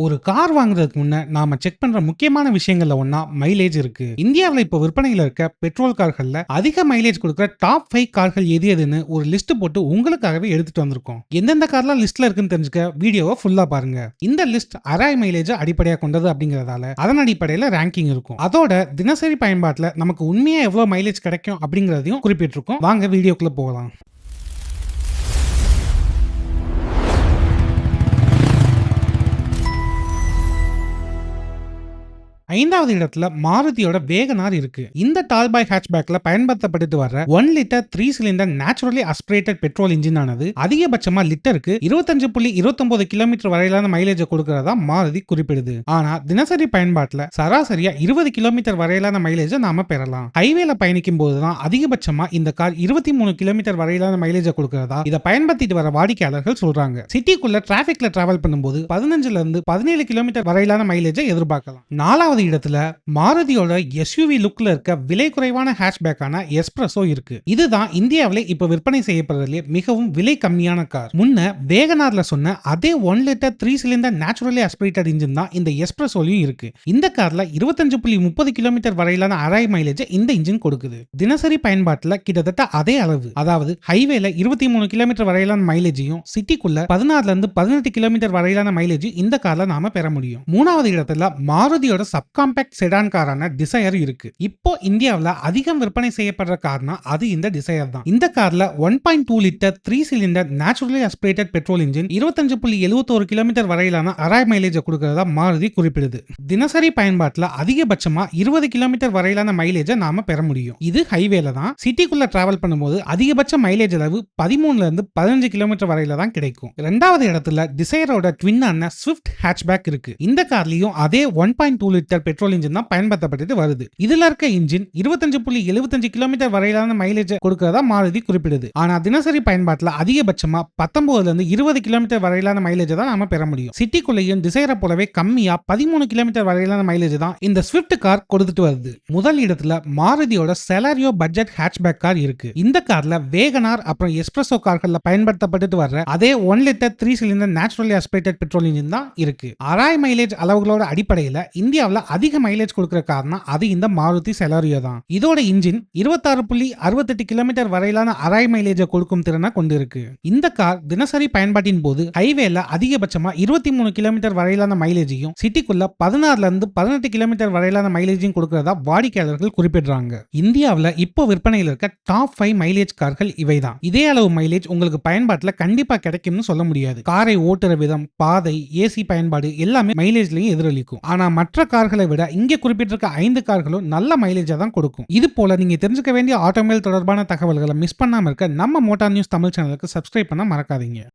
ஒரு கார் வாங்குறதுக்கு முன்ன நாம செக் பண்ற முக்கியமான விஷயங்கள்ல ஒண்ணா மைலேஜ் இருக்கு. இந்தியாவுல இப்ப விற்பனையில இருக்க பெட்ரோல் கார்கள்ல அதிக மைலேஜ் கொடுக்கிற டாப் 5 கார்கள் எது எதுன்னு ஒரு லிஸ்ட் போட்டு உங்களுக்காகவே எடுத்துட்டு வந்திருக்கோம். எந்தெந்த கார்லாம் லிஸ்ட்ல இருக்குன்னு தெரிஞ்சுக்க வீடியோவை ஃபுல்லா பாருங்க. இந்த லிஸ்ட் அராய் மைலேஜ் அடிப்படையாக கொண்டது அப்படிங்கறதால அதன் அடிப்படையில ரேங்கிங் இருக்கும். அதோட தினசரி பயன்பாட்டுல நமக்கு உண்மையா எவ்வளவு மைலேஜ் கிடைக்கும் அப்படிங்கறதையும் குறிப்பிட்டிருக்கோம். வாங்க வீடியோக்குள்ள போகலாம். ஐந்தாவது இடத்துல மாருதியோட வேகனார் இருக்கு. இந்த டால்பாய் ஹேட்ச்பேக்ல பயன்படுத்தப்பட்டு வர 1 litre 3 cylinder naturally aspirated petrol engine ஆனது அதிகபட்சமா லிட்டருக்கு 25.29 கிலோமீட்டர் வரையிலான மைலேஜ் கொடுக்கறதா மாருதி குறிப்பிடுது. ஆனா தினசரி பயன்பாட்டுல சராசரியா 20 கிலோமீட்டர் வரையிலான மைலேஜ் நாம பெறலாம். ஹைவேல பயணிக்கும் போதுதான் அதிகபட்சமா இந்த கார் 23 கிலோமீட்டர் வரையிலான மைலேஜ் கொடுக்கறதா இதை பயன்படுத்திட்டு வர வாடிக்கையாளர்கள் சொல்றாங்க. சிட்டிக்குள்ள டிராபிக்ல டிராவல் பண்ணும்போது 15ல இருந்து 17 கிலோமீட்டர் வரையிலான மைலேஜ் எதிர்பார்க்கலாம். நாலாவது இடத்துல மாருதியோட எஸ்யூவி லுக்ல இருக்க விலை குறைவான ஹேட்ச்பேக்கான எஸ்பிரஸோ இருக்கு. இதுதான் இந்தியாவிலே இப்ப விற்பனை செய்யப்படுறதுல மிகவும் விலை கம்மியான கார். முன்ன வேகனார்ல சொன்ன அதே 1 litre 3 cylinder naturally aspirated engine தான் இந்த எஸ்பிரஸோலயும் இருக்கு. இந்த கார்ல 25.30 கிலோமீட்டர் வரையிலான அராய் மைலேஜ் இந்த இன்ஜின் கொடுக்குது. தினசரி பயன்பாட்டுல கிட்டத்தட்ட அதே அளவு, அதாவது ஹைவேல 23 கிலோமீட்டர் வரையிலான மைலேஜையும் சிட்டிக்குள்ள 16ல இருந்து 18 கிலோமீட்டர் வரையிலான மைலேஜ் இந்த கார்ல நாம பெற முடியும். மூணாவது இடத்துல மாருதியோட காம்பேக்ட் செடான் காரான டிசைர் இருக்கு. இப்போ இந்தியாவுல அதிகம் விற்பனை செய்யப்படுற கார்னா அது இந்த டிசைர் தான். இந்த கார்ல 1.2 litre 3 cylinder naturally aspirated petrol engine 25.71 kilometre வரையிலான அராய் மைலேஜ் கொடுக்கறதா மாருதி குறிப்பிடுது. தினசரி பயன்பாட்டுல அதிகபட்சமா 20 கிலோமீட்டர் வரையிலான மைலேஜ் நாம பெற முடியும். இது ஹைவேல தான். சிட்டிக்குள்ள டிராவல் பண்ணும்போது அதிகபட்ச மைலேஜ் அளவு 13ல இருந்து 15 கிலோமீட்டர் வரையில தான் கிடைக்கும். இரண்டாவது இடத்துல டிசைரோட ட்வின்னான ஸ்விஃப்ட் ஹேட்ச்பேக் இருக்கு. இந்த கார்லயும் அதே 1.2 லிட்டர் பெட்ரோல் இன்ஜின் தான் பயன்படுத்தப்பட்டு வருது. இதுல இருக்க இன்ஜின் 25.75 கிலோமீட்டர் வரையிலான மைலேஜ் கொடுக்கறதா மாருதி குறிப்பிடுது. ஆனா தினசரி பயன்பாட்டுல அதிகபட்சமா 19ல இருந்து 20 கிலோமீட்டர் வரையிலான மைலேஜ் தான் நாம பெற முடியும். சிட்டிக்குள்ளேயும் டிசைரை போலவே கம்மியா 13 கிலோமீட்டர் வரையிலான மைலேஜ் தான் இந்த ஸ்விஃப்ட் கார் கொடுத்துட்டு வருது. முதல் இடத்துல மாருதியோட செலரியோ பட்ஜெட் ஹேட்ச்பேக் கார் இருக்கு. இந்த கார்ல வேகனார் அப்புறம் எஸ்பிரஸோ கார்கள்ல பயன்படுத்தப்பட்டு வர்ற அதே 1 litre 3 cylinder naturally aspirated petrol engine தான் இருக்கு. அராய் மைலேஜ் அளவுகளோட அடிப்படையில இந்தியாவுல அதிக மைலேஜ் கொடுக்கிற காரணம் அது இந்த மாருதி செலரியோ தான். இதோட இன்ஜின் 26.68 கிலோமீட்டர் வரையிலான அராய் மைலேஜ் கொடுக்கும் திறனை கொண்டு இருக்கு. இந்த கார் தினசரி பயன்பாட்டின் போது ஹைவேல அதிகபட்சமா 23 கிலோமீட்டர் வரையிலான மைலேஜையும் சிட்டிக்குள்ள 16ல இருந்து 18 கிலோமீட்டர் வரையிலான மைலேஜையும் கொடுக்கிறதா வாடிக்கையாளர்கள் குறிப்பிடுறாங்க. இந்தியாவுல இப்போ விற்பனையில் இருக்க டாப் 5 மைலேஜ் கார்கள் இவைதான். இதே அளவு மைலேஜ் உங்களுக்கு பயன்பாட்டுல கண்டிப்பா கிடைக்கும்னு சொல்ல முடியாது. காரை ஓட்டுற விதம், பாதை, ஏசி பயன்பாடு எல்லாமே மைலேஜ்லயும் எதிரொலிக்கும். ஆனா மற்ற கார்களை விட இங்கே குறிப்பிட்டிருக்க 5 கார்களும் நல்ல மைலேஜா தான் கொடுக்கும். இது போல நீங்க தெரிஞ்சுக்க வேண்டிய ஆட்டோமொபைல் தொடர்பான தகவல்களை மிஸ் பண்ணாம இருக்க நம்ம மோட்டார் நியூஸ் தமிழ் சேனலுக்கு சப்ஸ்கிரைப் பண்ண மறக்காதீங்க.